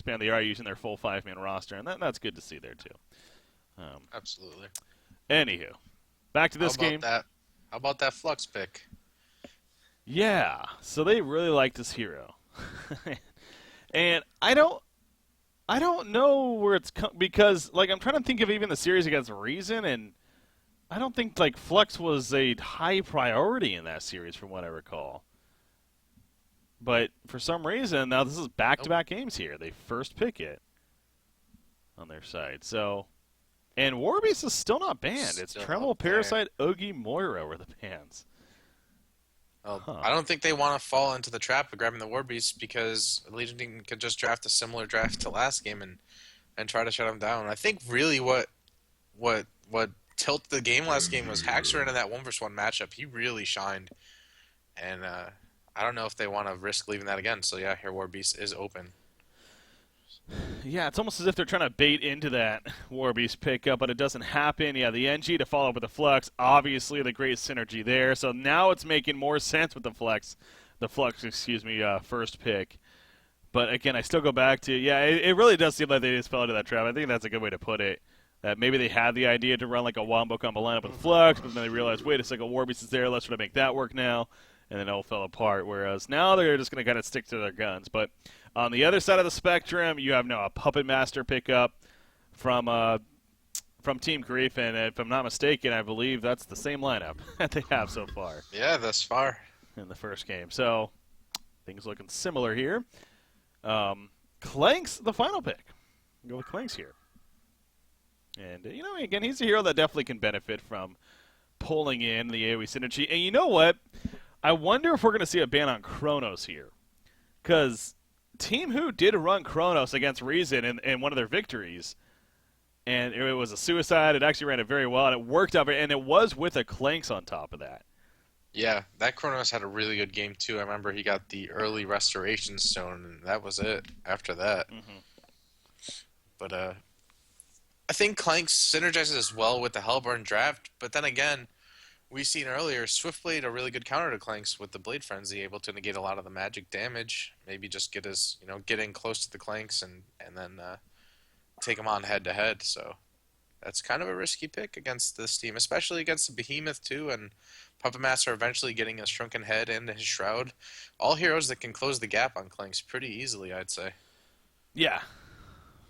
expand. They are using their full 5-man roster, and that's good to see there too. Absolutely. Anywho, back to How this about game. that? How about that Flux pick? Yeah, so they really like this hero, and I don't know where it's because like I'm trying to think of even the series against Reason, and I don't think like Flux was a high priority in that series from what I recall. But for some reason now this is Nope. back-to-back games here. They first pick it on their side. So and Warbeast is still not banned. It's Still up Tremble, there. Parasite, Ogi, Moira were the bans. Well, Huh. I don't think they want to fall into the trap of grabbing the War Beast because Legion could just draft a similar draft to last game and try to shut them down. I think really what tilted the game last game was Haxor in that 1v1 matchup. He really shined, and I don't know if they want to risk leaving that again. So yeah, here War Beast is open. Yeah, it's almost as if they're trying to bait into that Warbeast pickup, but it doesn't happen. Yeah, the NG to follow up with the Flux, obviously the great synergy there. So now it's making more sense with the Flux, first pick. But again, I still go back to, yeah, it really does seem like they just fell into that trap. I think that's a good way to put it. That maybe they had the idea to run like a wombo combo lineup with Flux, but then they realized, wait a second, Warbeast is there, let's try to make that work now. And then it all fell apart. Whereas now they're just going to kind of stick to their guns. But on the other side of the spectrum, you have now a Puppet Master pickup from Team Grief, and if I'm not mistaken, I believe that's the same lineup that they have so far Yeah, thus far. in the first game. So things looking similar here. Clank's the final pick. Go with Clank's here. And, again, he's a hero that definitely can benefit from pulling in the AoE synergy. And you know what? I wonder if we're going to see a ban on Chronos here. Because Team Who did run Chronos against Reason in one of their victories. And it was a suicide. It actually ran it very well, and it worked out. And it was with a Clanks on top of that. Yeah, that Kronos had a really good game too. I remember he got the early restoration stone, and that was it after that. Mm-hmm. But I think Clank synergizes as well with the Hellborn draft. But then again, we seen earlier Swiftblade a really good counter to Clanks with the Blade Frenzy, able to negate a lot of the magic damage. Maybe just get in close to the Clanks and then take them on head to head. So that's kind of a risky pick against this team, especially against the Behemoth too, and Puppet Master eventually getting his shrunken head and his shroud. All heroes that can close the gap on Clanks pretty easily, I'd say. Yeah,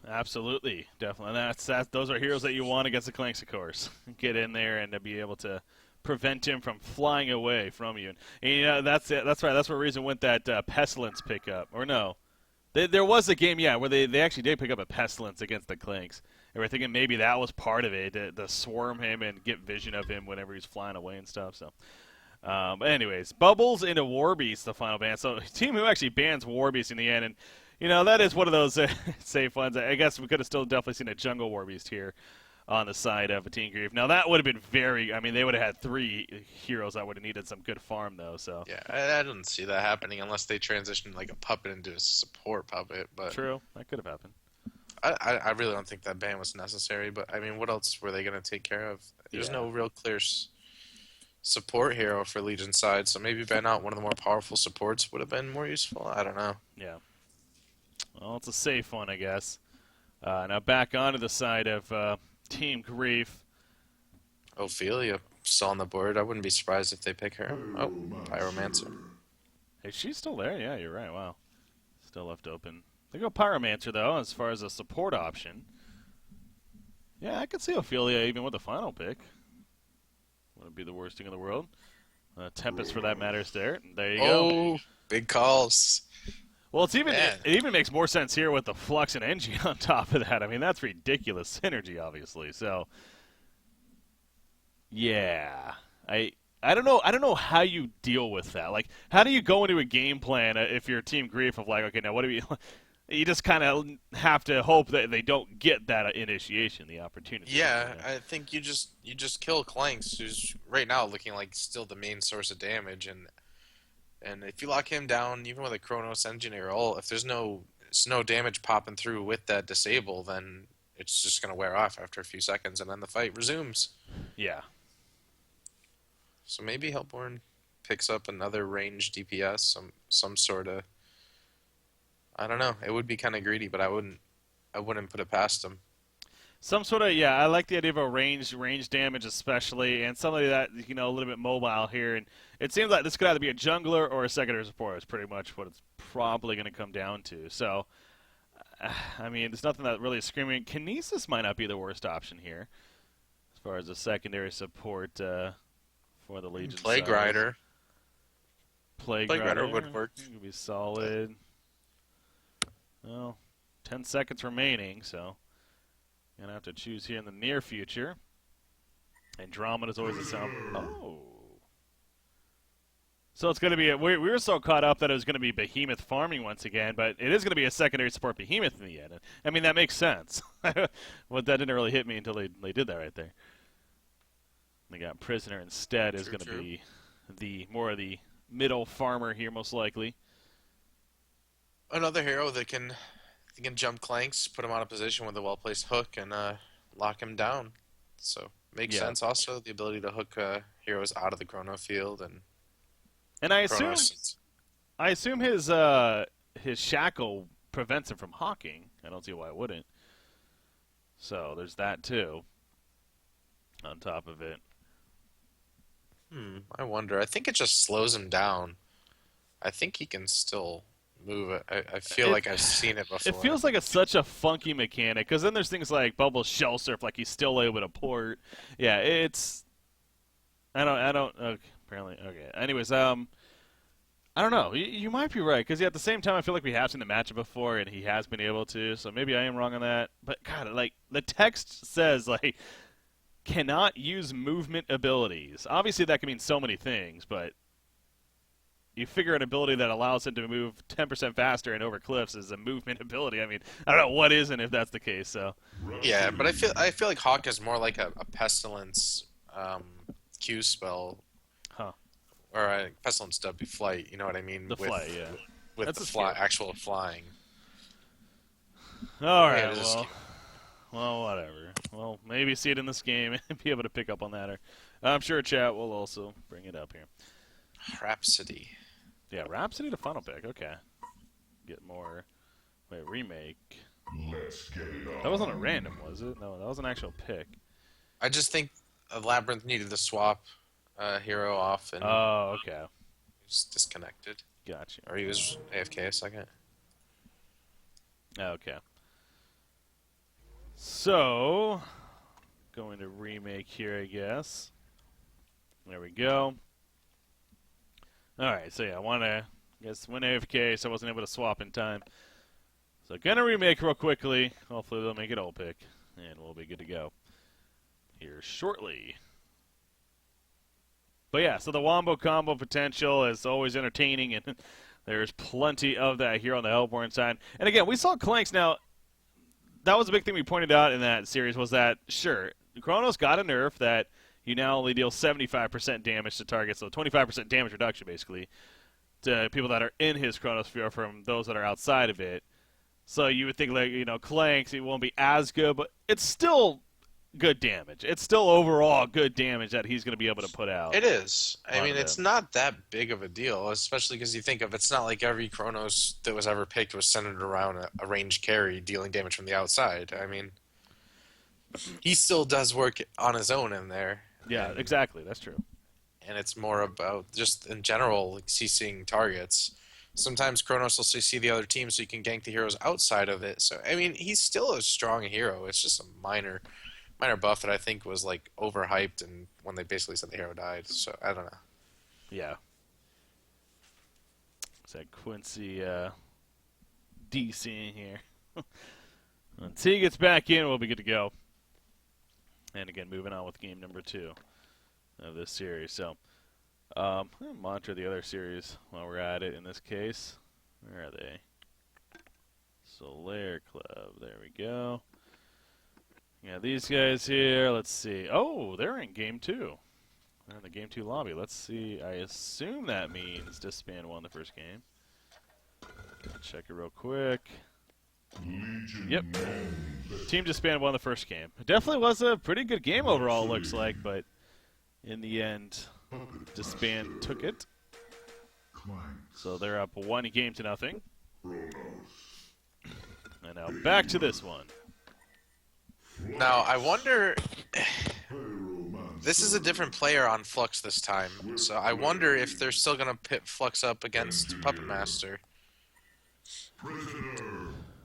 absolutely, definitely. And those are heroes that you want against the Clanks, of course. Get in there and to be able to prevent him from flying away from you. And that's it. That's right. That's where Reason went that Pestilence pickup. Or no, there was a game, yeah, where they actually did pick up a Pestilence against the Clanks. And we're thinking maybe that was part of it, to swarm him and get vision of him whenever he's flying away and stuff. So, but anyways, Bubbles into Warbeast, the final ban. So Team Who actually bans Warbeast in the end, and that is one of those safe ones. I guess we could have still definitely seen a Jungle Warbeast here on the side of a Team Grief. Now that would have been they would have had 3 heroes that would have needed some good farm though. So Yeah, I didn't see that happening unless they transitioned like a puppet into a support puppet. But true, that could have happened. I really don't think that ban was necessary. But I mean, what else were they going to take care of? There's Yeah. no real clear support hero for Legion side, so maybe ban out one of the more powerful supports would have been more useful. I don't know. Yeah. Well, it's a safe one, I guess. Now back onto the side of Team Grief. Ophelia still on the board. I wouldn't be surprised if they pick her. Oh, Pyromancer. Hey, she's still there? Yeah, you're right. Wow. Still left open. They go Pyromancer, though, as far as a support option. Yeah, I could see Ophelia even with the final pick. Wouldn't be the worst thing in the world. Tempest, for that matter, is there. There you go. Oh, big calls. Well, it Man. even makes more sense here with the Flux and NG on top of that. I mean, that's ridiculous synergy, obviously. So, yeah, I don't know. I don't know how you deal with that. Like, how do you go into a game plan if you're Team Grief of like, okay, now what do we? You just kind of have to hope that they don't get that initiation, the opportunity. Yeah, I think you just kill Clanks, who's right now looking like still the main source of damage, and if you lock him down, even with a Chronos Engineer ult, if there's no damage popping through with that disable, then it's just gonna wear off after a few seconds, and then the fight resumes. Yeah. So maybe Hellborn picks up another range DPS, some sort of I don't know. It would be kind of greedy, but I wouldn't put it past him. Some sort of, yeah, I like the idea of a range damage especially, and somebody that, a little bit mobile here. And it seems like this could either be a jungler or a secondary support is pretty much what it's probably going to come down to. So, I mean, there's nothing that really is screaming. Kinesis might not be the worst option here as far as a secondary support for the Legion Plague side. Rider. Plague Rider Rider would work. Could be solid. Well, 10 seconds remaining, so gonna have to choose here in the near future. Andromeda is always a sound. Oh. So it's going to be, we were so caught up that it was going to be Behemoth farming once again, but it is going to be a secondary support Behemoth in the end. I mean, that makes sense. But that didn't really hit me until they did that right there. They got Prisoner instead is going to be more of the middle farmer here, most likely. Another hero that can jump clanks, put him out of position with a well-placed hook, and lock him down. So makes sense. Also, the ability to hook heroes out of the chrono field and I assume his shackle prevents him from hawking. I don't see why it wouldn't. So there's that too. On top of it. I wonder. I think it just slows him down. I think he can still move it. I feel like I've seen it before. It feels like it's such a funky mechanic, because then there's things like Bubble Shell Surf, like he's still able to port. Yeah, it's... I don't... Okay, apparently... Okay. Anyways, I don't know. You might be right, because at the same time, I feel like we have seen the matchup before, and he has been able to, so maybe I am wrong on that. But, God, like, the text says, like, cannot use movement abilities. Obviously, that can mean so many things, but you figure an ability that allows him to move 10% faster and over cliffs is a movement ability. I mean, I don't know what isn't if that's the case. So yeah, but I feel like Hawk is more like a Pestilence Q spell, or a Pestilence W flight. You know what I mean? The flight, yeah. With that's the actual flying. All right, well, whatever. Well, maybe see it in this game and be able to pick up on that. Or I'm sure chat will also bring it up here. Rhapsody. Yeah, Rhapsody to final pick. Okay. Get more. Wait, remake. Let's get it on. That wasn't a random, was it? No, that was an actual pick. I just think Labyrinth needed to swap hero off, and oh, okay. He was disconnected. Gotcha. Or he was AFK a second. Okay. So, going to remake here, I guess. There we go. Alright, so yeah, I want to, win AFK, so I wasn't able to swap in time. So, gonna remake real quickly. Hopefully they'll make it all pick, and we'll be good to go here shortly. But yeah, so the Wombo combo potential is always entertaining, and there's plenty of that here on the Hellborn side. And again, we saw Clanks. Now, that was a big thing we pointed out in that series, was that, sure, Chronos got a nerf that you now only deal 75% damage to targets, so 25% damage reduction, basically, to people that are in his Chronosphere from those that are outside of it. So you would think, like, Clanks, it won't be as good, but it's still good damage. It's still overall good damage that he's going to be able to put out. It is. I mean, it's not that big of a deal, especially because you think of it's not like every Chronos that was ever picked was centered around a ranged carry dealing damage from the outside. I mean, he still does work on his own in there. Yeah, exactly. That's true. And it's more about just in general like CCing targets. Sometimes Chronos will CC the other team so you can gank the heroes outside of it. So I mean, he's still a strong hero. It's just a minor buff that I think was like overhyped, and when they basically said the hero died. So I don't know. Yeah. It's that Quincy DC in here. Once he gets back in, we'll be good to go. And again, moving on with game number 2 of this series. So, I'm going to monitor the other series while we're at it in this case. Where are they? Solaire Club. There we go. Yeah, these guys here. Let's see. Oh, they're in game 2. They're in the game 2 lobby. Let's see. I assume that means Disband won the first game. Check it real quick. Yep. Team Disband won the first game. It definitely was a pretty good game overall, it looks like, but in the end, Disband took it. So they're up 1-0. Now back to this one. Now, I wonder... This is a different player on Flux this time, so I wonder if they're still going to pit Flux up against Puppet Master.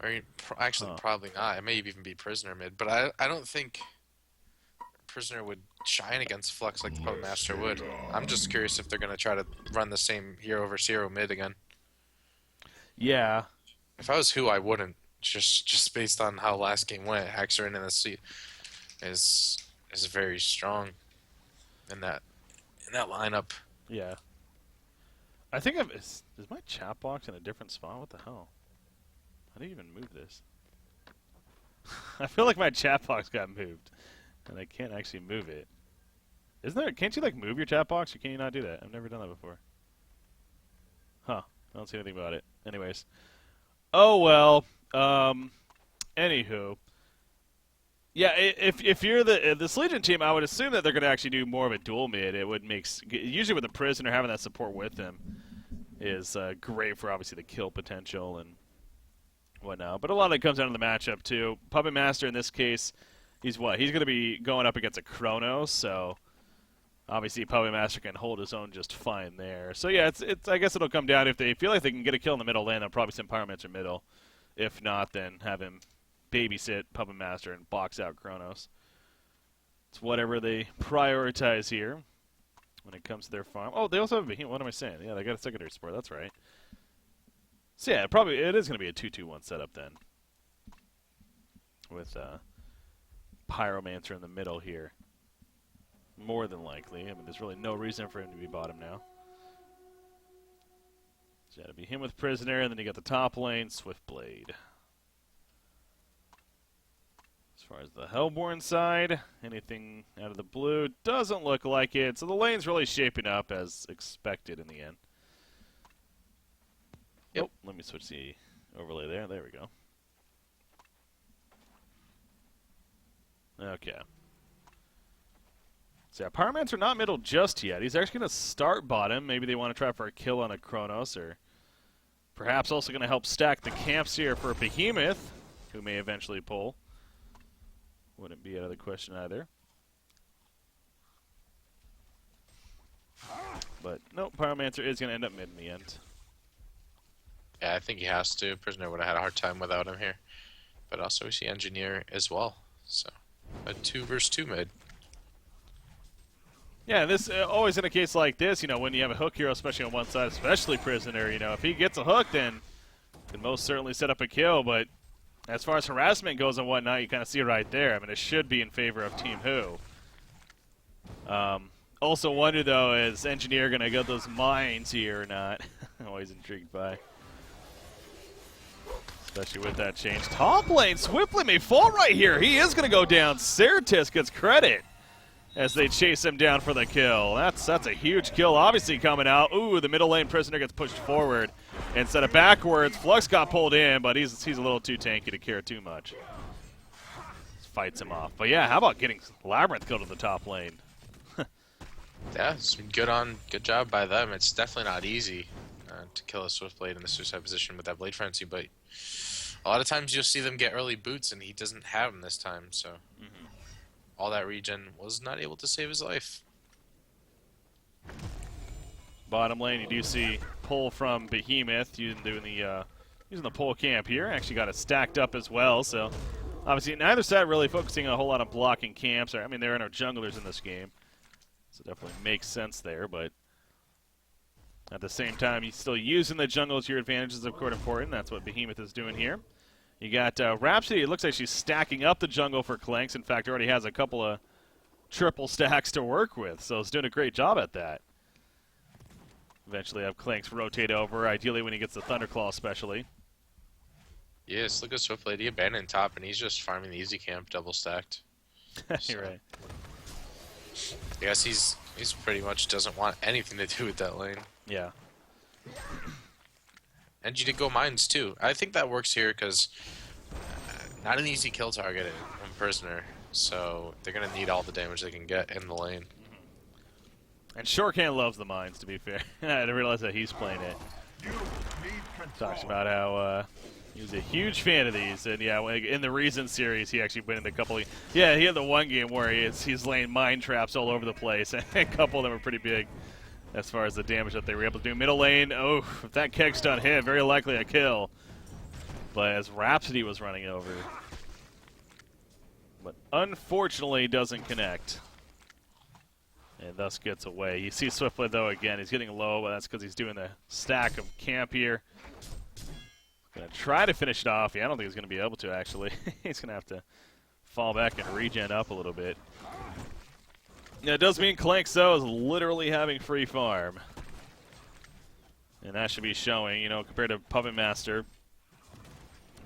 Or actually, probably not. It may even be Prisoner mid, but I don't think Prisoner would shine against Flux like the Puppet Master would. I'm just curious if they're going to try to run the same hero versus hero mid again. Yeah. If I was who, I wouldn't. Just based on how last game went, Haxer in the seat is very strong in that lineup. Yeah. I think is my chat box in a different spot? What the hell? How do you even move this? I feel like my chat box got moved, and I can't actually move it. Isn't there? Can't you like move your chat box? Or can you not do that? I've never done that before. Huh? I don't see anything about it. Anyways. Oh well. Anywho. Yeah, if you're this Legion team, I would assume that they're going to actually do more of a dual mid. It would make usually with the Prisoner having that support with them is great for obviously the kill potential and whatnot. But a lot of it comes down to the matchup too. Puppet Master in this case, he's what? He's going to be going up against a Chronos, so obviously Puppet Master can hold his own just fine there. So yeah, it's I guess it'll come down if they feel like they can get a kill in the middle lane, they'll probably send Pyromancer middle. If not, then have him babysit Puppet Master and box out Chronos. It's whatever they prioritize here when it comes to their farm. Oh, they also have a Behemoth. What am I saying? Yeah, they got a secondary support. That's right. So yeah, it is going to be a 2-2-1 setup then, with Pyromancer in the middle here. More than likely. I mean, there's really no reason for him to be bottom now. So yeah, to be him with Prisoner, and then you got the top lane, Swiftblade. As far as the Hellborn side, anything out of the blue? Doesn't look like it. So the lane's really shaping up as expected in the end. Yep. Oh, let me switch the overlay there. There we go. Okay. So yeah, Pyromancer not middle just yet. He's actually going to start bottom. Maybe they want to try for a kill on a Chronos, or perhaps also going to help stack the camps here for Behemoth, who may eventually pull. Wouldn't be out of the question either. But nope, Pyromancer is going to end up mid in the end. Yeah, I think he has to. Prisoner would have had a hard time without him here. But also we see Engineer as well. So a 2 versus 2 mid. Yeah, this always in a case like this, you know, when you have a hook hero, especially on one side, especially Prisoner, you know, if he gets a hook, then can most certainly set up a kill. But as far as harassment goes and whatnot, you kind of see it right there. I mean, it should be in favor of Team Who. Also wonder, though, is Engineer going to get those mines here or not? Always intrigued by. Especially with that change. Top lane, Swiftly may fall right here. He is going to go down. Certus gets credit as they chase him down for the kill. That's a huge kill, obviously, coming out. Ooh, the middle lane Prisoner gets pushed forward instead of backwards. Flux got pulled in, but he's a little too tanky to care too much. Just fights him off. But yeah, how about getting Labyrinth killed to the top lane? Yeah, it's good job by them. It's definitely not easy to kill a Swiftblade in the suicide position with that Blade Frenzy, but a lot of times you'll see them get early boots, and he doesn't have them this time, so all that regen was not able to save his life. Bottom lane, you do see pull from Behemoth using the pull camp here. Actually got it stacked up as well, so obviously neither side really focusing a whole lot on blocking camps. I mean, there are no junglers in this game, so it definitely makes sense there, but at the same time, he's still using the jungle to your advantages, of course, important. That's what Behemoth is doing here. You got Rhapsody. It looks like she's stacking up the jungle for Clanks. In fact, already has a couple of triple stacks to work with, so it's doing a great job at that. Eventually have Clanks rotate over, ideally when he gets the Thunderclaw especially. Yes, look at Swiftblade. He abandoned top, and he's just farming the easy camp double stacked. You're right. Yes, he's pretty much doesn't want anything to do with that lane. Yeah. And you did go mines too. I think that works here because not an easy kill target in Prisoner, so they're going to need all the damage they can get in the lane. And Shortcan loves the mines, to be fair. I didn't realize that he's playing it. Talks about how He was a huge fan of these, and yeah, in the Reason series, he actually went in a couple of... Yeah, he had the one game where he's laying mine traps all over the place, and a couple of them are pretty big as far as the damage that they were able to do. Middle lane, oh, if that keg stun hit, very likely a kill. But as Rhapsody was running over. But unfortunately doesn't connect. And thus gets away. You see Swiftblade, though, again, he's getting low, but that's because he's doing the stack of camp here. Gonna try to finish it off. Yeah, I don't think he's gonna be able to, actually. He's gonna have to fall back and regen up a little bit. Yeah, it does mean Clanks, though, is literally having free farm. And that should be showing, you know, compared to Puppet Master.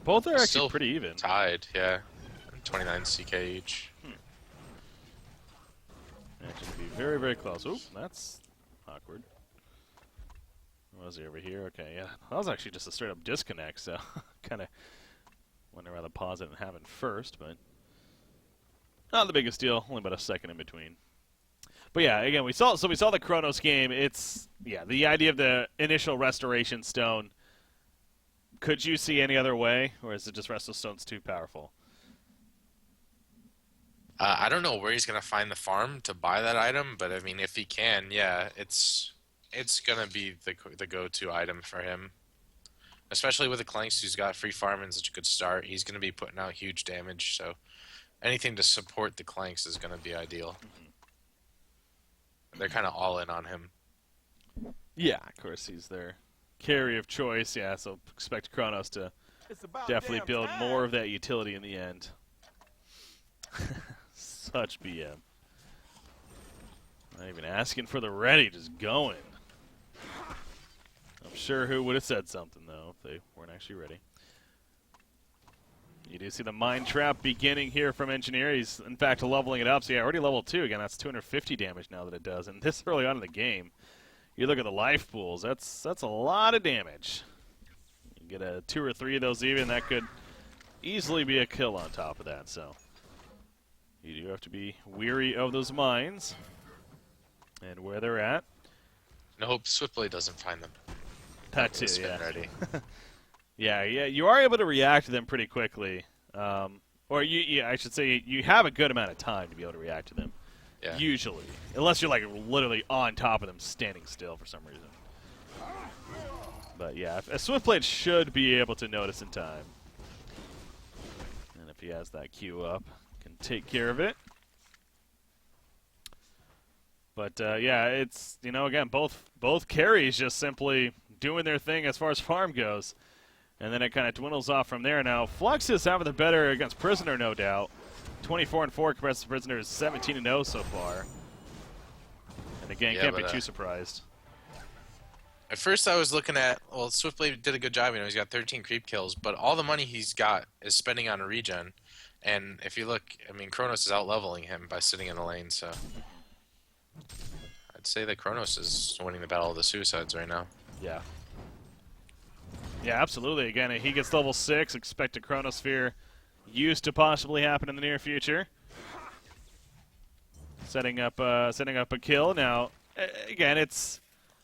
Both are actually Still pretty even. Tied, yeah. 29 CK each. That should be very, very close. Oop, that's awkward. Was he over here? Okay, yeah. That was actually just a straight-up disconnect, so kind of wonder why the pause didn't happen first, but not the biggest deal. Only about a second in between. But yeah, again, we saw the Chronos game. It's, yeah, the idea of the initial Restoration Stone. Could you see any other way, or is it just Restoration Stone's too powerful? I don't know where he's going to find the farm to buy that item, but I mean, if he can, yeah, it's going to be the go-to item for him. Especially with the Clanks, who's got free farm and such a good start. He's going to be putting out huge damage, so anything to support the Clanks is going to be ideal. They're kind of all in on him. Yeah, of course, he's their carry of choice, yeah, so expect Chronos to definitely build more of that utility in the end. Such BM. Not even asking for the ready, just going. I'm sure who would have said something, though, if they weren't actually ready. You do see the Mind Trap beginning here from Engineer. He's, in fact, leveling it up. So, yeah, already level 2. Again, that's 250 damage now that it does. And this early on in the game, you look at the life pools, that's a lot of damage. You get a 2 or 3 of those even, that could easily be a kill on top of that. So, you do have to be weary of those mines and where they're at. And I hope Swiftblade doesn't find them. That too, Spin yeah. ready. Yeah, you are able to react to them pretty quickly. Or I should say you have a good amount of time to be able to react to them. Yeah. Usually. Unless you're like literally on top of them standing still for some reason. But yeah, a Swiftblade should be able to notice in time. And if he has that queue up, can take care of it. But yeah, it's, you know, again, both carries just simply doing their thing as far as farm goes. And then it kind of dwindles off from there. Now, Flux is having the better against Prisoner, no doubt. 24-4 compared to Prisoner's 17-0 so far. And again, Yeah, can't be but, too surprised. At first I was looking at, well, Swiftblade did a good job. You know, he's got 13 creep kills, but all the money he's got is spending on a regen. And if you look, I mean, Kronos is out-leveling him by sitting in the lane, so I'd say that Kronos is winning the battle of the suicides right now. Yeah. Yeah, absolutely. Again, he gets level 6. Expect a Chronosphere use to possibly happen in the near future. Setting up a kill. Now, again, it's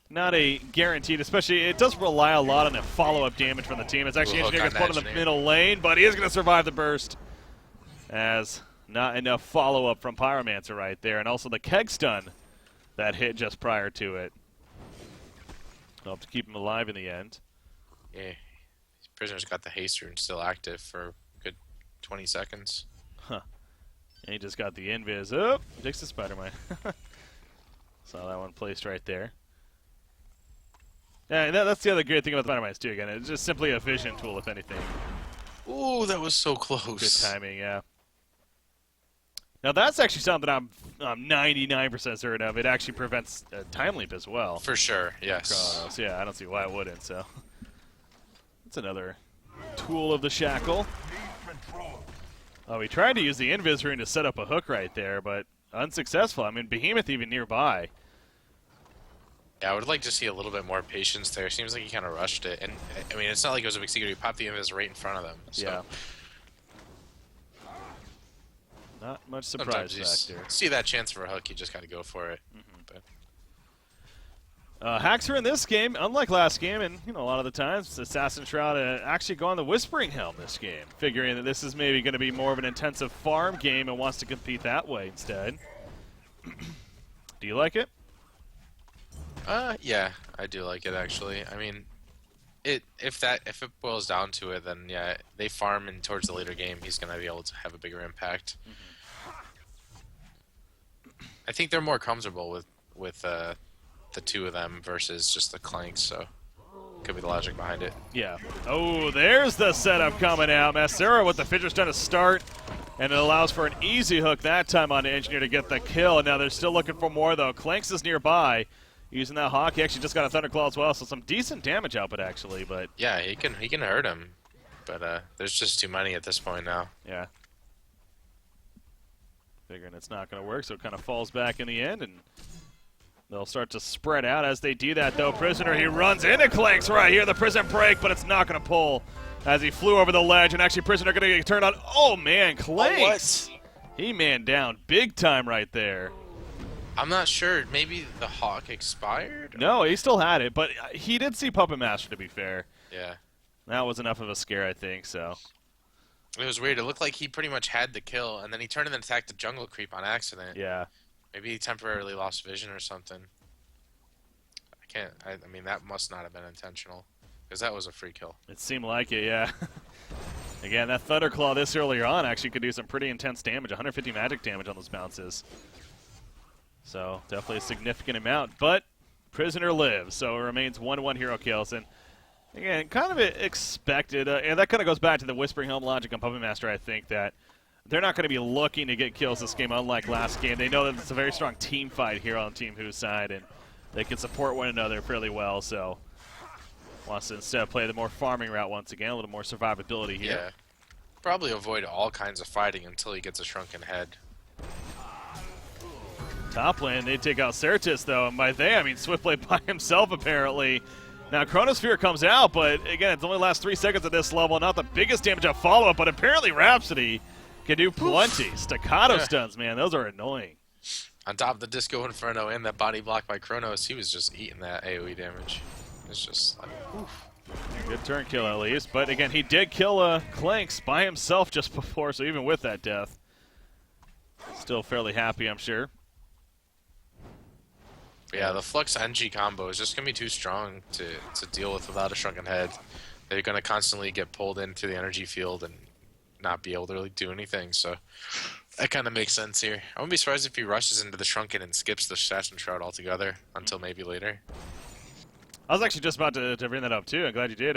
not a guaranteed, especially it does rely a lot on the follow-up damage from the team. It's actually Engineer gets put in the middle lane, but he is going to survive the burst. As not enough follow-up from Pyromancer right there. And also the keg stun that hit just prior to it. Helped to keep him alive in the end. Yeah, Prisoner's got the haster and still active for a good 20 seconds. Huh. And he just got the invis. Oh, takes the Spider-Man. Saw that one placed right there. Yeah, and that's the other great thing about the Spider-Man too. Again, it's just simply a vision tool, if anything. Ooh, that was so close. Good timing, yeah. Now that's actually something I'm 99% certain of. It actually prevents time leap as well. For sure, yes. Chronos. Yeah, I don't see why it wouldn't. So that's another tool of the shackle. Oh, he tried to use the invis rune to set up a hook right there, but unsuccessful. I mean, Behemoth even nearby. Yeah, I would like to see a little bit more patience there. Seems like he kind of rushed it. And, I mean, it's not like it was a big secret. He popped the invis right in front of them. So. Yeah. Not much surprise factor. See that chance for a hook, you just got to go for it. Mm-hmm. But Hacks are in this game, unlike last game, and a lot of the times, Assassin Shroud actually go on the Whispering Helm this game, figuring that this is maybe going to be more of an intensive farm game and wants to compete that way instead. Do you like it? Yeah, I do like it actually. I mean, if it boils down to it, then yeah, they farm and towards the later game, he's gonna be able to have a bigger impact. I think they're more comfortable with the two of them versus just the Clanks, so could be the logic behind it. Yeah. Oh, there's the setup coming out. Massera with the Fidget Stun to start, and it allows for an easy hook that time on the Engineer to get the kill. Now they're still looking for more, though. Clanks is nearby. Using that Hawk, he actually just got a Thunderclaw as well, so some decent damage output, actually. But yeah, he can hurt him, but there's just too many at this point now. Yeah. Figuring it's not going to work, so it kind of falls back in the end, and they'll start to spread out as they do that, though. Prisoner, he runs into Clanks right here. The prison break, but it's not going to pull as he flew over the ledge, and actually Prisoner going to get turned on. Oh, man, Clanks! He man down big time right there. I'm not sure. Maybe the Hawk expired? No, he still had it, but he did see Puppet Master, to be fair. Yeah. That was enough of a scare, I think, so. It was weird. It looked like he pretty much had the kill, and then he turned and attacked the jungle creep on accident. Yeah. Maybe he temporarily lost vision or something. I mean, that must not have been intentional, because that was a free kill. It seemed like it, yeah. Again, that Thunderclaw this earlier on actually could do some pretty intense damage, 150 magic damage on those bounces. So, definitely a significant amount, but Prisoner lives, so it remains 1-1 hero kills. And, again, kind of expected, and that kind of goes back to the Whispering Helm logic on Puppet Master, I think, that they're not going to be looking to get kills this game, unlike last game. They know that it's a very strong team fight here on Team Who's side, and they can support one another fairly well, so wants to instead play the more farming route once again, a little more survivability here. Yeah. Probably avoid all kinds of fighting until he gets a shrunken head. Top lane, they take out Certus, though, and by they, I mean Swiftblade by himself, apparently. Now, Chronosphere comes out, but again, it's only lasts 3 seconds at this level. Not the biggest damage of follow-up, but apparently Rhapsody can do plenty. Staccato stuns, man, those are annoying. On top of the Disco Inferno and that body block by Kronos, he was just eating that AoE damage. It's just like, oof. Good turn kill, at least. But again, he did kill Clanks by himself just before, so even with that death, still fairly happy, I'm sure. Yeah, the Flux NG combo is just going to be too strong to deal with without a Shrunken Head. They're going to constantly get pulled into the energy field and not be able to really do anything, so that kind of makes sense here. I wouldn't be surprised if he rushes into the Shrunken and skips the Assassin Shroud altogether until maybe later. I was actually just about to bring that up, too. I'm glad you did.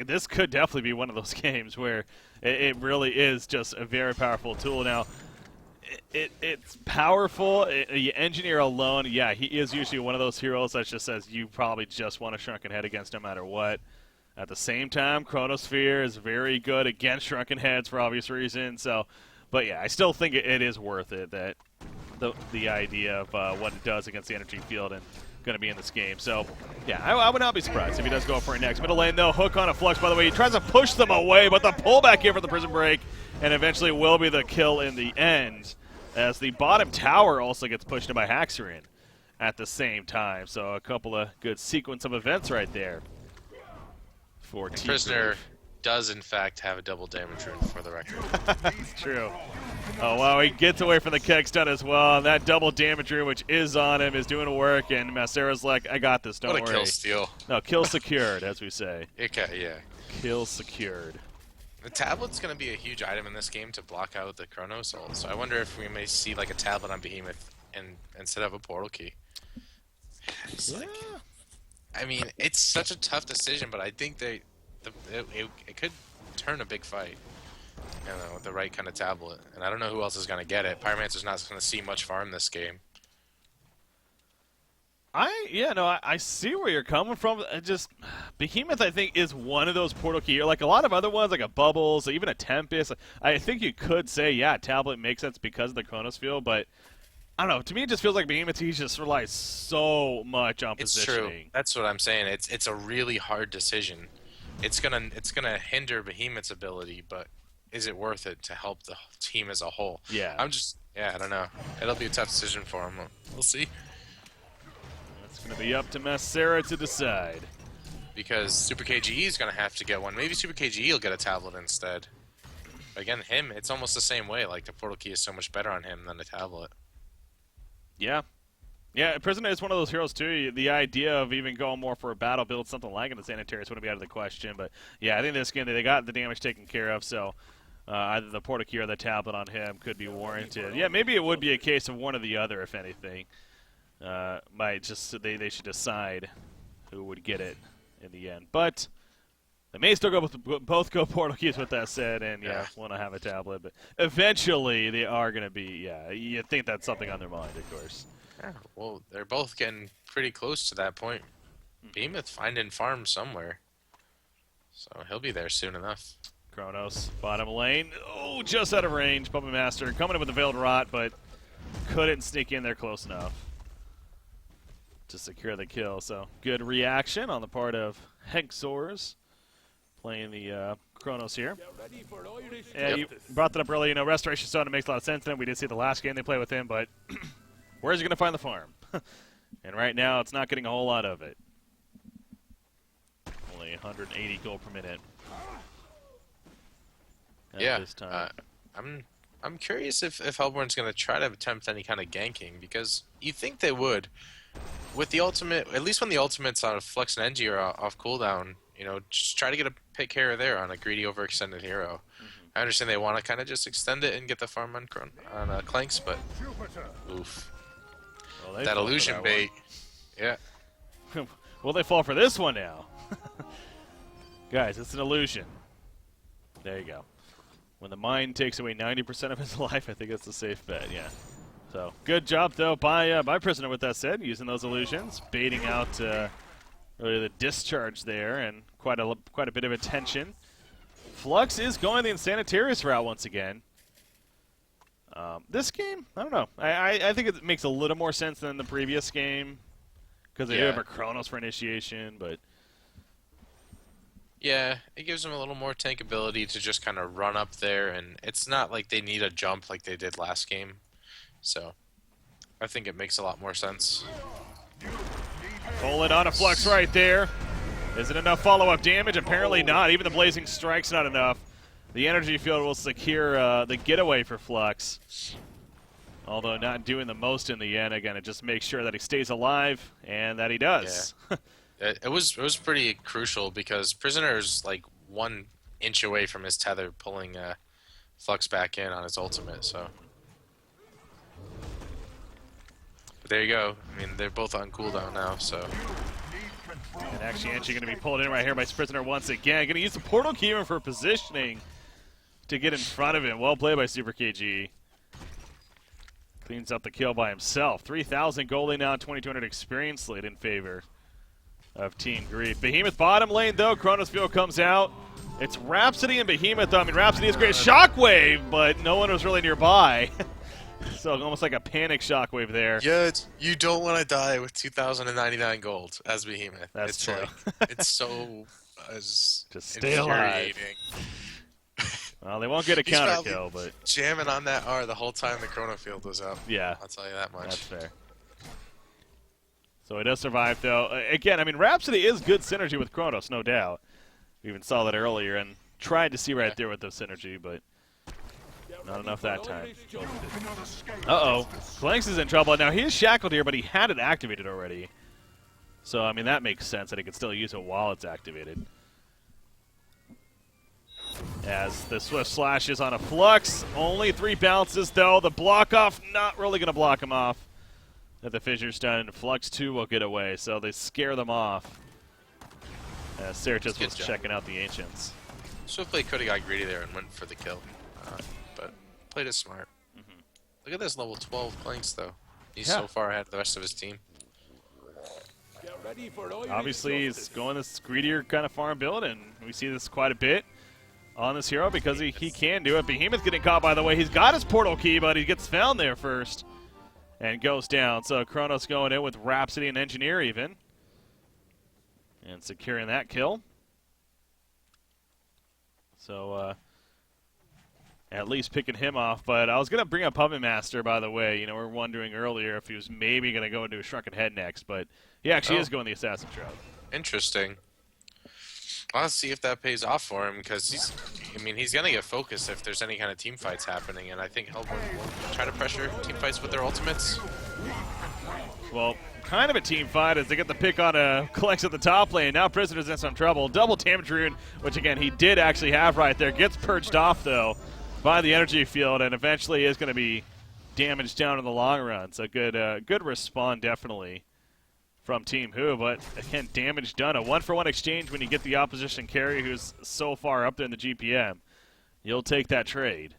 This could definitely be one of those games where it really is just a very powerful tool. Now, it's powerful. You engineer alone, yeah, he is usually one of those heroes that just says you probably just want a Shrunken Head against no matter what. At the same time, Chronosphere is very good against Shrunken Heads for obvious reasons. So, but yeah, I still think it is worth it, that the idea of what it does against the energy field and going to be in this game. So, yeah, I would not be surprised if he does go for it next. Middle lane, though, hook on a Flux, by the way. He tries to push them away, but the pullback here for the prison break, and eventually will be the kill in the end, as the bottom tower also gets pushed in by Haxerin at the same time. So a couple of good sequence of events right there. For Team Prisoner does, in fact, have a double damage rune, for the record. It's true. Oh, wow, he gets away from the keg stun as well. And that double damage rune, which is on him, is doing work, and Macera's like, I got this, don't worry. What a kill steal. No, kill secured, as we say. Okay, yeah. Kill secured. The tablet's going to be a huge item in this game to block out the Chronos ult, so I wonder if we may see like a tablet on Behemoth instead of a portal key. It's like, I mean, it's such a tough decision, but I think it could turn a big fight, you know, with the right kind of tablet. And I don't know who else is going to get it. Pyromancer's not going to see much farm this game. I see where you're coming from. Behemoth, I think, is one of those portal key. Like a lot of other ones, like a Bubbles, even a Tempest. I think you could say, yeah, tablet makes sense because of the Chronos field, but I don't know. To me, it just feels like Behemoth just relies so much on positioning. It's true. That's what I'm saying. It's a really hard decision. It's gonna hinder Behemoth's ability, but is it worth it to help the team as a whole? Yeah. I don't know. It'll be a tough decision for him. We'll see. It's going to be up to Massera to decide. Because Super KGE is going to have to get one. Maybe Super KGE will get a tablet instead. But again, him, it's almost the same way. Like, the portal key is so much better on him than the tablet. Yeah. Yeah, Prisoner is one of those heroes, too. The idea of even going more for a battle build, something like in the Sanitarius, wouldn't be out of the question. But, yeah, I think this game, they got the damage taken care of, so either the portal key or the tablet on him could be warranted. Yeah, maybe it would be a case of one or the other, if anything. Might just they should decide who would get it in the end. But they may still go with both go portal keys with that said, and want to have a tablet. But eventually they are going to be, you think that's something on their mind, of course. Yeah, well, they're both getting pretty close to that point. Behemoth finding farm somewhere. So he'll be there soon enough. Kronos, bottom lane. Oh, just out of range. Puppet Master coming in with the Veiled Rot, but couldn't sneak in there close enough to secure the kill. So good reaction on the part of Hexors playing the Kronos here. And you brought that up earlier. You know, Restoration Stone, it makes a lot of sense then. We did see the last game they played with him, but where's he going to find the farm? And right now, it's not getting a whole lot of it. Only 180 gold per minute. At this time. I'm curious if Hellborn's going to try to attempt any kind of ganking, because you think they would. With the ultimate, at least when the ultimates on Flux and Engie are off cooldown, you know, just try to get a pick here or there on a greedy overextended hero. I understand they want to kind of just extend it and get the farm on Clanks, but oof. Well, that illusion bait. Yeah. Will they fall for this one now? Guys, it's an illusion. There you go. When the mind takes away 90% of his life, I think that's a safe bet, yeah. So, good job, though, by Prisoner with that said, using those illusions, baiting out really the discharge there, and quite a bit of attention. Flux is going the Insanitarius route once again. This game, I don't know. I think it makes a little more sense than the previous game, because they do have a Kronos for initiation, but... Yeah, it gives them a little more tank ability to just kind of run up there, and it's not like they need a jump like they did last game. So, I think it makes a lot more sense. Pull it on a Flux right there. Is it enough follow-up damage? Apparently not. Even the Blazing Strike's not enough. The energy field will secure the getaway for Flux. Although not doing the most in the end. Again, it just makes sure that he stays alive, and that he does. Yeah. It was pretty crucial, because Prisoner's like 1 inch away from his tether pulling Flux back in on his ultimate, so. But there you go. I mean, they're both on cooldown now, so. And actually, going to be pulled in right here by Prisoner once again. Going to use the portal key even for positioning to get in front of him. Well played by Super KG. Cleans up the kill by himself. 3,000 goldie now, 2,200 experience lead in favor of Team Greed. Behemoth bottom lane, though. Kronos Fuel comes out. It's Rhapsody and Behemoth, though. I mean, Rhapsody is great. Shockwave, but no one was really nearby. So almost like a panic shockwave there. Yeah, you don't want to die with 2,099 gold as Behemoth. That's true. It's so just stay alive. Well, they won't get a counter kill, but jamming on that R the whole time the Chrono Field was up. Yeah, I'll tell you that much. That's fair. So he does survive, though. Again, I mean, Rhapsody is good synergy with Kronos, no doubt. We even saw that earlier and tried to see right there with the synergy, but not enough that time. Uh-oh. Clanks is in trouble. Now, he is shackled here, but he had it activated already. So, I mean, that makes sense that he could still use it while it's activated. As the Swift Slash is on a Flux. Only 3 bounces, though. The block off, not really going to block him off. At the Fissure's done, and Flux 2 will get away, so they scare them off. As Certus was checking out the Ancients. Swiftblade could have got greedy there and went for the kill, but played it smart. Look at this level 12 Clanks, though. He's so far ahead of the rest of his team. Obviously, he's going this greedier kind of farm build, and we see this quite a bit on this hero because he can do it. Behemoth getting caught, by the way. He's got his portal key, but he gets found there first. And goes down. So Kronos going in with Rhapsody and Engineer even. And securing that kill. So, at least picking him off. But I was going to bring up Puppet Master, by the way. You know, we were wondering earlier if he was maybe going to go into a Shrunken Head next, but he actually is going the Assassin Shroud. Interesting. I'll see if that pays off for him, because he's going to get focused if there's any kind of team fights happening, and I think Hellborn will try to pressure team fights with their ultimates. Well, kind of a team fight as they get the pick on Collects at the top lane. Now Prisoner's in some trouble. Double damage rune, which again he did actually have right there. Gets purged off though by the energy field, and eventually is going to be damaged down in the long run. So good respawn definitely from Team Who, but again, damage done. A 1-for-1 exchange when you get the opposition carry who's so far up there in the GPM. You'll take that trade,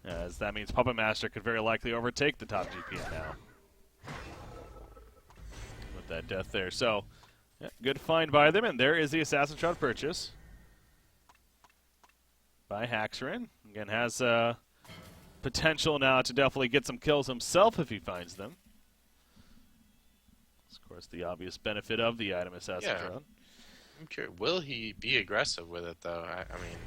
as that means Puppet Master could very likely overtake the top GPM now. With that death there. So, yeah, good find by them, and there is the Assassin Shroud purchase by Haxrin. Again, has potential now to definitely get some kills himself if he finds them. Of course, the obvious benefit of the item Assassin Shroud. I'm curious, will he be aggressive with it, though? I mean,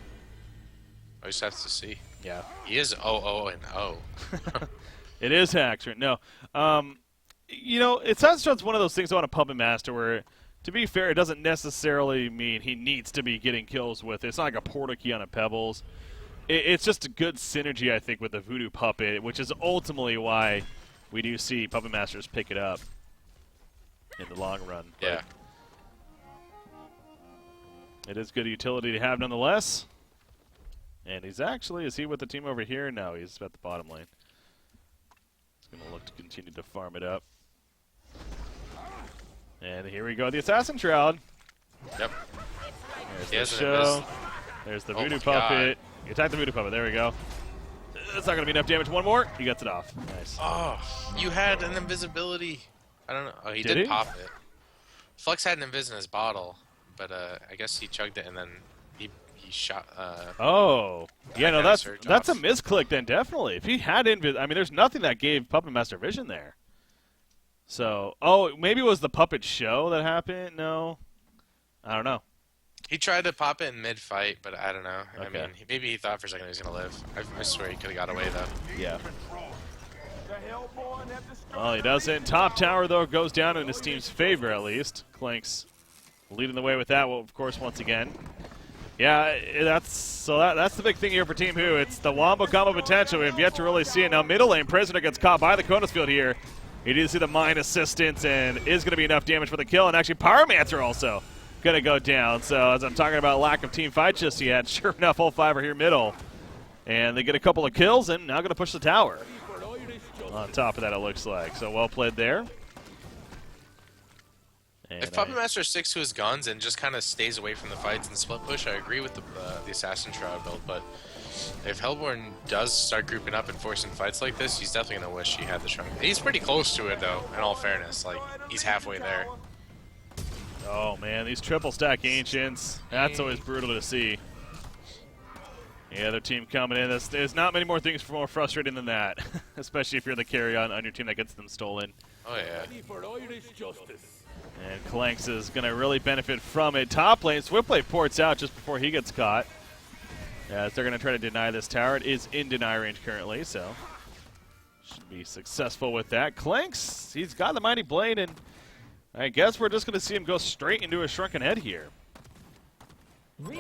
I just have to see. Yeah. He is 0-0-0. It is Haxrin. No. You know, Assassin Shroud's one of those things on a Puppet Master where, to be fair, it doesn't necessarily mean he needs to be getting kills with it. It's not like a portal key on a Pebbles. It's just a good synergy, I think, with the Voodoo Puppet, which is ultimately why we do see Puppet Masters pick it up in the long run. Yeah. It is good utility to have nonetheless. And he's actually, is he with the team over here? No, he's at the bottom lane. He's going to look to continue to farm it up. And here we go, the Assassin Shroud. Yep. There's the show. There's the Voodoo Puppet. God. You attack the Voodoo Puppet. There we go. That's not going to be enough damage. One more. He gets it off. Nice. Oh, you had an invisibility. I don't know. Oh, he did pop it. Flux had an invis in his bottle, but I guess he chugged it and then he shot. Oh, yeah, no, that's off. a misclick then, definitely. If he had invis, I mean, there's nothing that gave Puppet Master vision there. So, oh, maybe it was the Puppet show that happened? No, I don't know. He tried to pop it in mid-fight, but I don't know. Okay. I mean, maybe he thought for a second he was going to live. I swear he could have got away, though. Yeah. Well, he doesn't. Top tower, though, goes down in his team's favor, at least. Clanks leading the way with that, well, of course, once again. Yeah, that's the big thing here for Team Who. It's the wombo combo potential. We've yet to really see it. Now, middle lane, Prisoner gets caught by the Cronus field here. He did see the mine assistance, and is going to be enough damage for the kill. And actually, Pyromancer also going to go down. So, as I'm talking about lack of team fight just yet, sure enough, all five are here middle. And they get a couple of kills, and now going to push the tower. On top of that, it looks like. So, well played there. And if Puppet Master sticks to his guns and just kind of stays away from the fights and split push, I agree with the Assassin Shroud build, but if Hellborn does start grouping up and forcing fights like this, he's definitely going to wish he had the Shrunk. He's pretty close to it, though, in all fairness. Like, he's halfway there. Oh, man, these triple stack Ancients, that's always brutal to see. The other team coming in, there's not many more things more frustrating than that, especially if you're the carry-on on your team that gets them stolen. Oh, yeah. And Clanks is going to really benefit from it. Top lane, Swiftblade ports out just before he gets caught. As they're going to try to deny this tower. It is in deny range currently, so should be successful with that. Clanks, he's got the Mighty Blade, and I guess we're just going to see him go straight into a Shrunken Head here.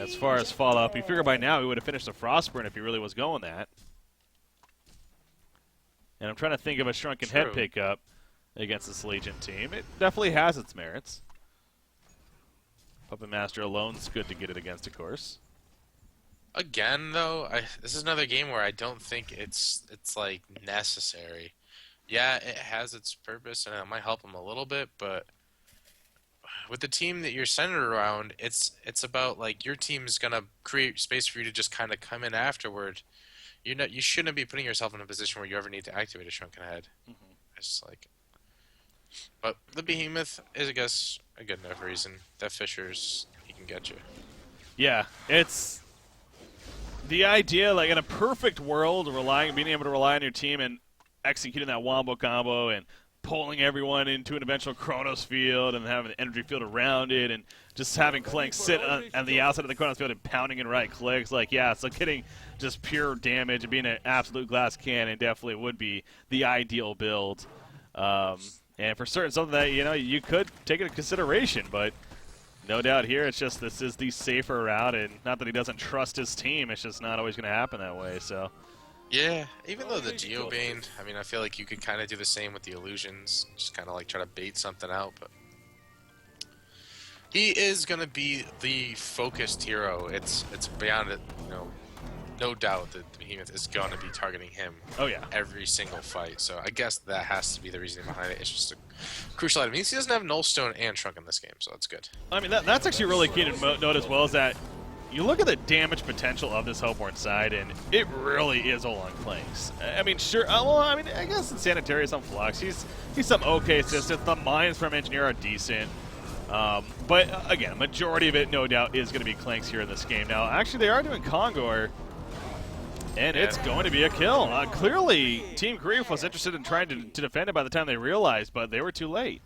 As far as follow-up, you figure by now he would have finished the Frostburn if he really was going that. And I'm trying to think of a Shrunken Head pickup against this Legion team. It definitely has its merits. Puppet Master alone's good to get it against, of course. Again, though, this is another game where I don't think it's like necessary. Yeah, it has its purpose and it might help him a little bit, but with the team that you're centered around, it's about like your team's gonna create space for you to just kind of come in afterward. You shouldn't be putting yourself in a position where you ever need to activate a Shrunken Head. It's like, but the Behemoth is, I guess, a good enough reason. That Fisher's, he can get you. Yeah, it's the idea, like in a perfect world, being able to rely on your team and executing that wombo combo and pulling everyone into an eventual Chronos field and having an energy field around it, and just having Clank sit on the outside of the Chronos field and pounding and right clicks. Like, yeah, so getting just pure damage and being an absolute glass cannon definitely would be the ideal build. And for certain, something that, you know, you could take into consideration, but no doubt here, it's just this is the safer route, and not that he doesn't trust his team, it's just not always going to happen that way, so. Yeah, even though the Geobane, I mean, I feel like you could kind of do the same with the illusions, just kind of like try to bait something out, but he is going to be the focused hero. It's beyond it, you know, no doubt that the Behemoth is going to be targeting him. Oh yeah, every single fight. So I guess that has to be the reasoning behind it. It's just a crucial item. He doesn't have Nullstone and Shrunk in this game, so that's good. I mean, that's actually really key to note as well, is that you look at the damage potential of this Hellborn side, and it really is all on Clanks. I mean, sure. Well, I mean, I guess in Sanitarius on Flux, he's some okay assistance. The mines from Engineer are decent. But again, a majority of it, no doubt, is going to be Clanks here in this game. Now, actually, they are doing Kongor, and it's going to be a kill. Clearly, Team Grief was interested in trying to defend it by the time they realized, but they were too late.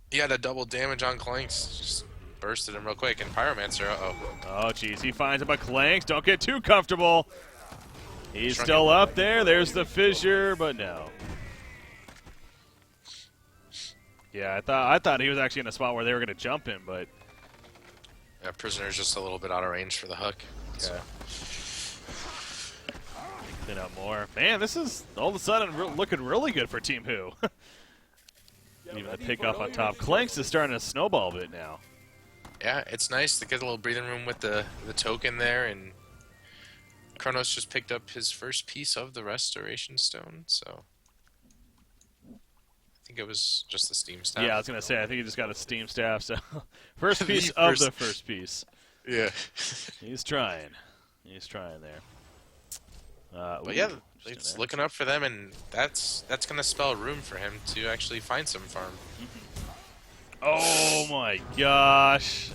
He had a double damage on Clanks. Just bursted him real quick, and Pyromancer, uh-oh. Oh, jeez, he finds him, but Clanks, don't get too comfortable. He's Shrunk still him. up there. There's the fissure, but no. Yeah, I thought he was actually in a spot where they were going to jump him, but... Yeah, Prisoner's just a little bit out of range for the hook. Okay. Clean out more. Man, this is all of a sudden looking really good for Team Who. Even the pick off on top. Clanks is starting to snowball a bit now. Yeah, it's nice to get a little breathing room with the token there, and Kronos just picked up his first piece of the Restoration Stone, so... I think it was just the Steam staff. Yeah, I was going to say, I think he just got a Steam staff, so... first piece of the first piece. Yeah. He's trying. He's trying there. But yeah, it's looking up for them, and that's going to spell room for him to actually find some farm. Oh my gosh.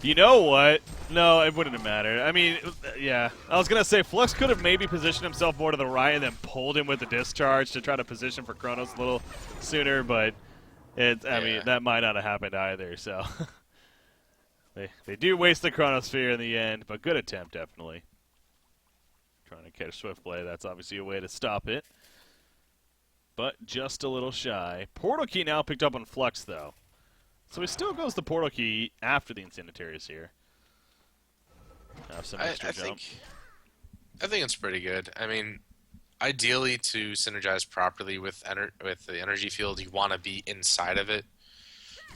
You know what? No, it wouldn't have mattered. I mean, yeah. I was going to say, Flux could have maybe positioned himself more to the right and then pulled him with the discharge to try to position for Kronos a little sooner, but I mean, that might not have happened either, so. They do waste the Chronosphere in the end, but good attempt, definitely. Trying to catch Swiftblade, that's obviously a way to stop it. But just a little shy. Portal Key now picked up on Flux, though. So he still goes the Portal Key after the Insanitarius here. Have some extra jump. I think it's pretty good. I mean, ideally to synergize properly with the energy field, you want to be inside of it.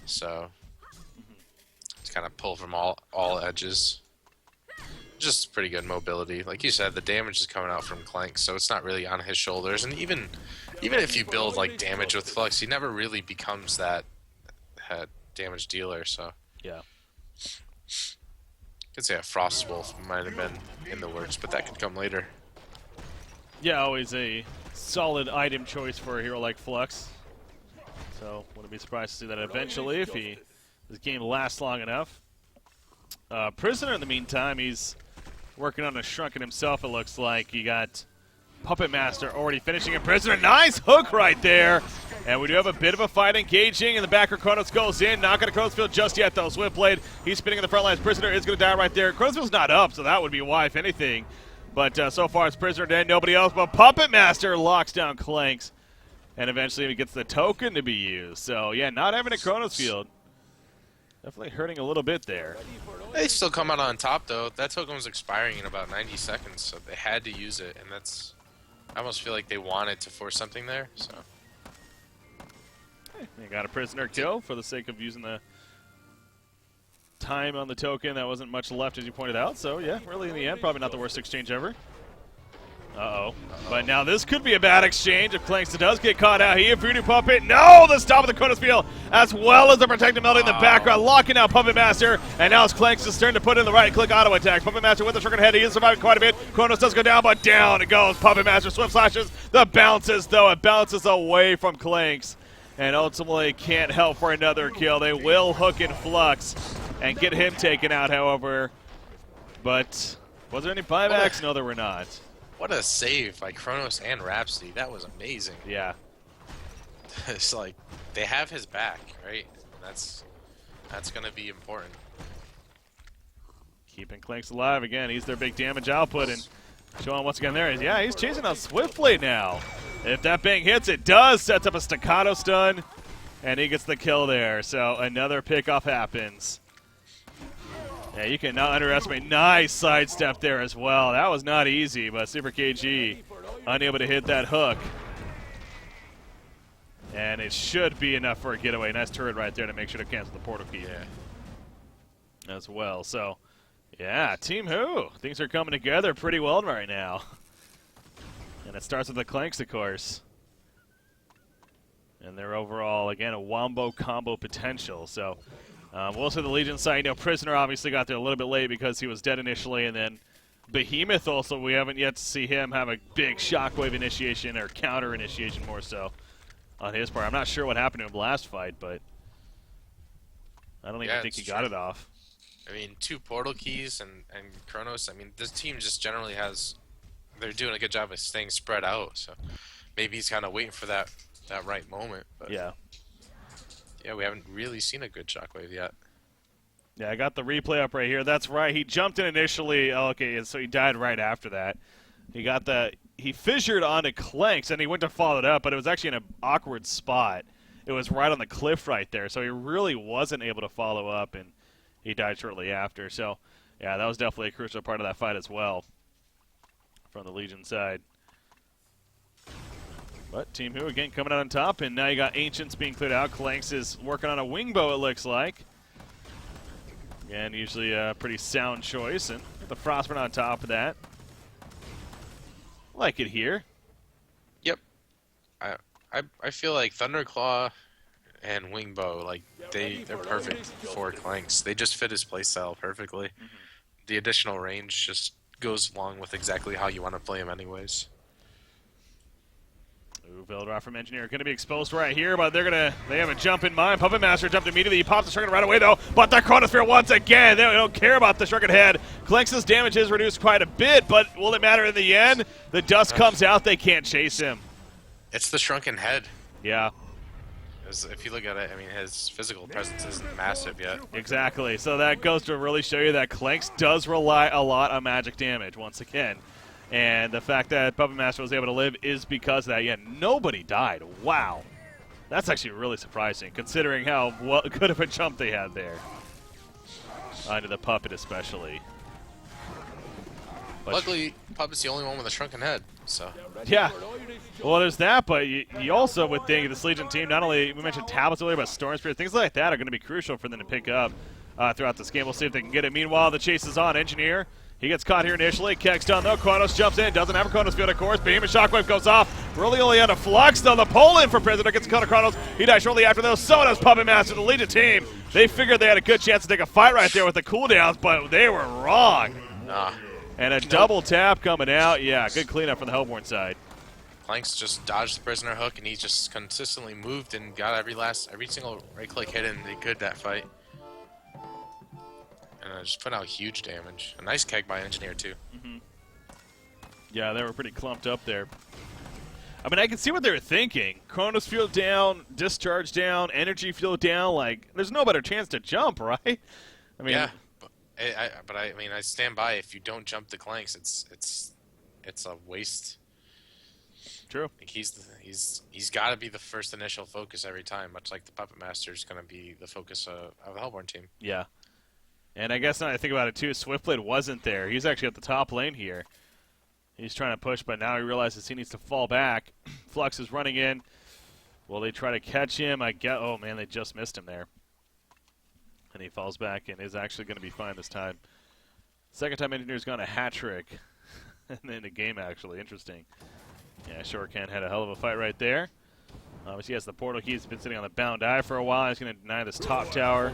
So, to kind of pull from all edges. Just pretty good mobility. Like you said, the damage is coming out from Clank, so it's not really on his shoulders. And even if you build like damage with Flux, he never really becomes that damage dealer. So yeah, could say a Frost Wolf might have been in the works, but that could come later. Yeah, always a solid item choice for a hero like Flux. So wouldn't be surprised to see that eventually if this game lasts long enough. Prisoner, in the meantime, he's working on a Shrunken himself, it looks like. You got Puppet Master already finishing a Prisoner. Nice hook right there. And we do have a bit of a fight engaging. In the back, Kronos goes in. Not going to Kronos field just yet, though. Swiftblade, he's spinning in the front lines. Prisoner is going to die right there. Kronos field's not up, so that would be why, if anything. But so far, it's Prisoner dead. Nobody else. But Puppet Master locks down Clanks. And eventually he gets the token to be used. So, yeah, not having a Kronos field. Definitely hurting a little bit there. They still come out on top, though. That token was expiring in about 90 seconds, so they had to use it, and that's... I almost feel like they wanted to force something there, so... Hey, they got a Prisoner kill for the sake of using the time on the token. That wasn't much left, as you pointed out, so yeah, really in the end, probably not the worst exchange ever. Uh-oh. But now this could be a bad exchange if Clanks does get caught out here. Voodoo Puppet, no! The stop of the Kronos field, as well as the protective melody in the background, locking out Puppet Master, and now it's Clanks' turn to put in the right-click auto attack. Puppet Master with the shuriken head, he is surviving quite a bit. Kronos does go down, but down it goes. Puppet Master swift slashes, the bounces, though, it bounces away from Clanks, and ultimately can't help for another kill. They will hook in Flux and get him taken out, however, but was there any buybacks? No, there were not. What a save by Kronos and Rhapsody. That was amazing. Yeah. It's like they have his back, right? That's gonna be important. Keeping Clanks alive again. He's their big damage output, and showing once again there. Yeah, he's chasing out Swiftblade now. If that bang hits, it does. Sets up a staccato stun, and he gets the kill there. So another pickoff happens. Yeah, you cannot underestimate. Nice sidestep there as well. That was not easy, but Super KG unable to hit that hook. And it should be enough for a getaway. Nice turret right there to make sure to cancel the portal key as well. So, yeah, Team Who. Things are coming together pretty well right now. And it starts with the Clanks, of course. And their overall, again, a wombo combo potential. So, we'll see the Legion side. You know, Prisoner obviously got there a little bit late because he was dead initially. And then Behemoth also, we haven't yet to see him have a big shockwave initiation or counter initiation more so on his part. I'm not sure what happened to him last fight, but I don't even think he got it off. I mean, 2 portal keys and Kronos. I mean, this team just generally has. They're doing a good job of staying spread out. So maybe he's kind of waiting for that right moment. But Yeah, we haven't really seen a good shockwave yet. Yeah, I got the replay up right here. That's right. He jumped in initially. Oh, okay, and so he died right after that. He fissured onto Clanks, and he went to follow it up, but it was actually in an awkward spot. It was right on the cliff right there, so he really wasn't able to follow up, and he died shortly after. So, yeah, that was definitely a crucial part of that fight as well from the Legion side. But Team Who, again, coming out on top, and now you got Ancients being cleared out. Clanks is working on a wingbow, it looks like. Again, usually a pretty sound choice, and the Frostburn on top of that. Like it here. Yep. I feel like Thunderclaw and Wingbow, like they're perfect for Clanks. They just fit his playstyle perfectly. The additional range just goes along with exactly how you want to play him anyways. Ooh, Veldrar from Engineer going to be exposed right here, but they have a jump in mind. Puppet Master jumped immediately. He pops the Shuriken right away, though, but the Chronosphere once again. They don't care about the Shuriken head. Clanks' damage is reduced quite a bit, but will it matter in the end? The dust comes out. They can't chase him. It's the shrunken head. Yeah. If you look at it, I mean, his physical presence isn't massive yet. Exactly. So that goes to really show you that Clanks does rely a lot on magic damage, once again. And the fact that Puppet Master was able to live is because of that. Yeah, nobody died. Wow. That's actually really surprising, considering how good of a jump they had there. Onto the Puppet especially. But luckily, Puppet's the only one with a shrunken head, so. Yeah. Well, there's that, but you also would think this Legion team, not only, we mentioned tablets earlier, but Storm Spirit, things like that are going to be crucial for them to pick up throughout this game. We'll see if they can get it. Meanwhile, the chase is on. Engineer. He gets caught here initially. Keck's done, though. Kronos jumps in. Doesn't have a Kronos field, of course. Behemoth Shockwave goes off. Really only on a Flux, though. The pull-in for Prisoner gets caught of Kronos. He dies shortly after, though. So does Puppet Master. The Legion team, they figured they had a good chance to take a fight right there with the cooldowns, but they were wrong. And a double tap coming out. Yeah, good cleanup from the Hellborn side. Clanks just dodged the Prisoner hook, and he just consistently moved and got every single right-click hit in they could that fight. And just put out huge damage. A nice keg by Engineer, too. Yeah, they were pretty clumped up there. I mean, I can see what they were thinking. Kronos field down, discharge down, energy field down. Like, there's no better chance to jump, right? I mean, yeah, but I mean, I stand by. If you don't jump the Clanks, it's a waste. True. Like he's got to be the first initial focus every time, much like the Puppet Master is going to be the focus of the Hellborn team. Yeah. And I guess now I think about it too, Swiftblade wasn't there. He's actually at the top lane here. He's trying to push, but now he realizes he needs to fall back. Flux is running in. Will they try to catch him? Oh man, they just missed him there. And he falls back and is actually going to be fine this time. Second time Engineer's gone a hat trick. in the game, actually. Interesting. Yeah, Shuriken had a hell of a fight right there. Obviously, he has the portal key. He's been sitting on the bound eye for a while. He's going to deny this top tower.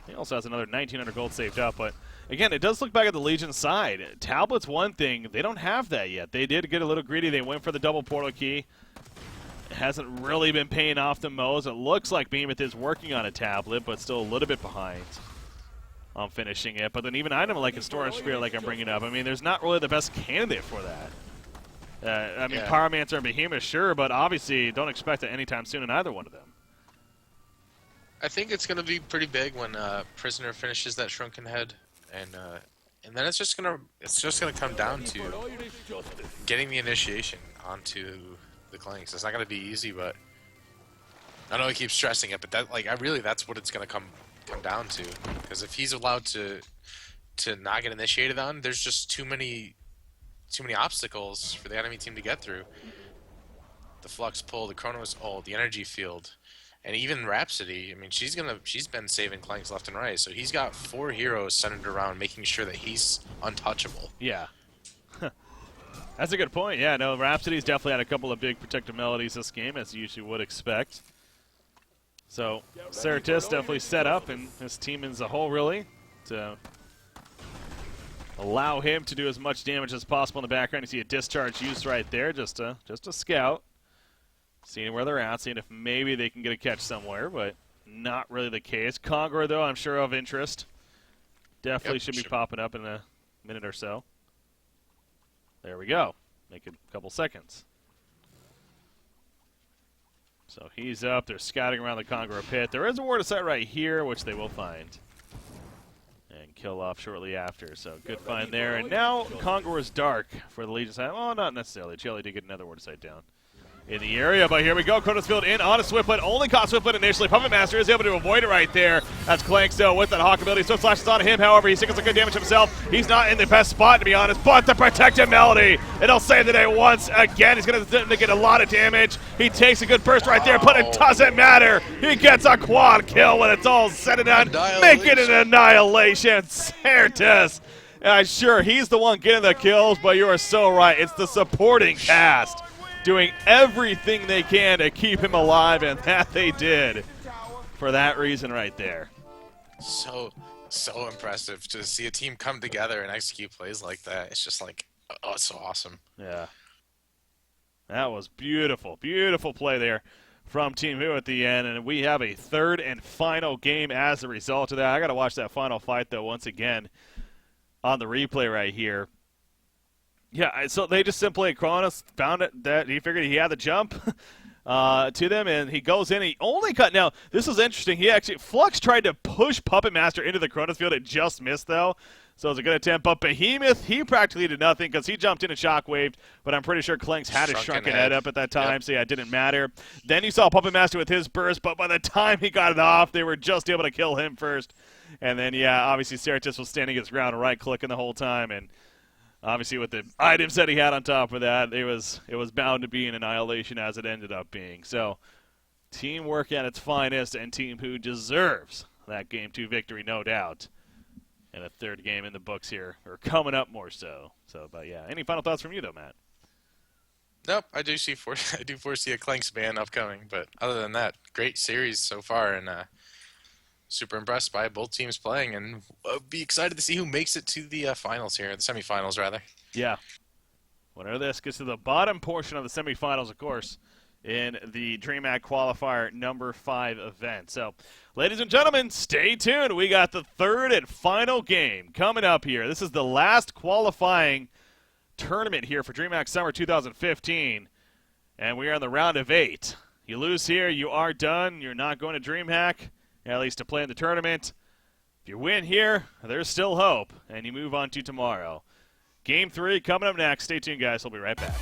He also has another 1,900 gold saved up. But, again, it does look back at the Legion side. Tablet's one thing. They don't have that yet. They did get a little greedy. They went for the double portal key. It hasn't really been paying off the most. It looks like Behemoth is working on a tablet, but still a little bit behind on finishing it. But then even item like a storage sphere, like I'm bringing up, I mean, there's not really the best candidate for that. I mean, Yeah. Pyromancer and Behemoth, sure, but obviously don't expect it anytime soon in either one of them. I think it's going to be pretty big when Prisoner finishes that Shrunken Head, and then it's just gonna come down to getting the initiation onto the Clanks. It's not going to be easy, but I know he keeps stressing it, but that's what it's going to come down to. Because if he's allowed to not get initiated on, there's just too many obstacles for the enemy team to get through. The Flux Pull, the Chronos ult, the Energy Field, and even Rhapsody. I mean, she's been saving Clanks left and right, so he's got 4 heroes centered around making sure that he's untouchable. Yeah. That's a good point. Yeah, no, Rhapsody's definitely had a couple of big protective melodies this game, as you usually would expect. So, Certus definitely set up, and his team as a whole, really, to allow him to do as much damage as possible in the background. You see a discharge used right there, just a scout. Seeing where they're at, seeing if maybe they can get a catch somewhere, but not really the case. Conqueror, though, I'm sure of interest. Definitely should be popping up in a minute or so. There we go. Make it a couple seconds. So he's up. They're scouting around the Conqueror pit. There is a ward of sight right here, which they will find. And kill off shortly after. So good find there. And now Conqueror's dark for the Legion side. Well, not necessarily. Chili did get another ward of sight down in the area, but here we go. Chronos Field in on a Swiftlet. Only caught Swiftlet initially. Puppet Master is able to avoid it right there. That's Clank still with that Hawk ability. Swift Slash is on him, however. He's taking some good damage himself. He's not in the best spot, to be honest, but the Protective Melody, it'll save the day once again. He's going to get a lot of damage. He takes a good burst right there, but it doesn't matter. He gets a quad kill when it's all said and done. Make it an annihilation. Certus. Sure, he's the one getting the kills, but you are so right. It's the supporting cast doing everything they can to keep him alive, and that they did for that reason right there. So impressive to see a team come together and execute plays like that. It's just like, oh, it's so awesome. Yeah. That was beautiful, beautiful play there from Team Who at the end, and we have a third and final game as a result of that. I got to watch that final fight, though, once again on the replay right here. Yeah, so they just simply, Kronos found it that he figured he had the jump to them, and he goes in. He only cut. Now, this is interesting. Flux tried to push Puppet Master into the Kronos field. It just missed, though. So it was a good attempt. But Behemoth, he practically did nothing because he jumped in and shockwaved. But I'm pretty sure Clanks had his shrunken head up at that time, so yeah, it didn't matter. Then you saw Puppet Master with his burst, but by the time he got it off, they were just able to kill him first. And then, yeah, obviously Certus was standing his ground, right-clicking the whole time, and obviously, with the items that he had on top of that, it was bound to be an annihilation as it ended up being. So, teamwork at its finest, and Team Who deserves that Game 2 victory, no doubt. And a third game in the books here, or coming up more so. So, but yeah, any final thoughts from you, though, Matt? Nope, I do foresee a Clanks ban upcoming, but other than that, great series so far, and super impressed by both teams playing, and be excited to see who makes it to the finals here, the semifinals rather. Yeah. Whenever this gets to the bottom portion of the semifinals, of course, in the DreamHack Qualifier number 5 event. So, ladies and gentlemen, stay tuned. We got the third and final game coming up here. This is the last qualifying tournament here for DreamHack Summer 2015, and we are in the round of 8. You lose here, you are done. You're not going to DreamHack, at least to play in the tournament. If you win here, there's still hope, and you move on to tomorrow. Game 3 coming up next. Stay tuned, guys. We'll be right back.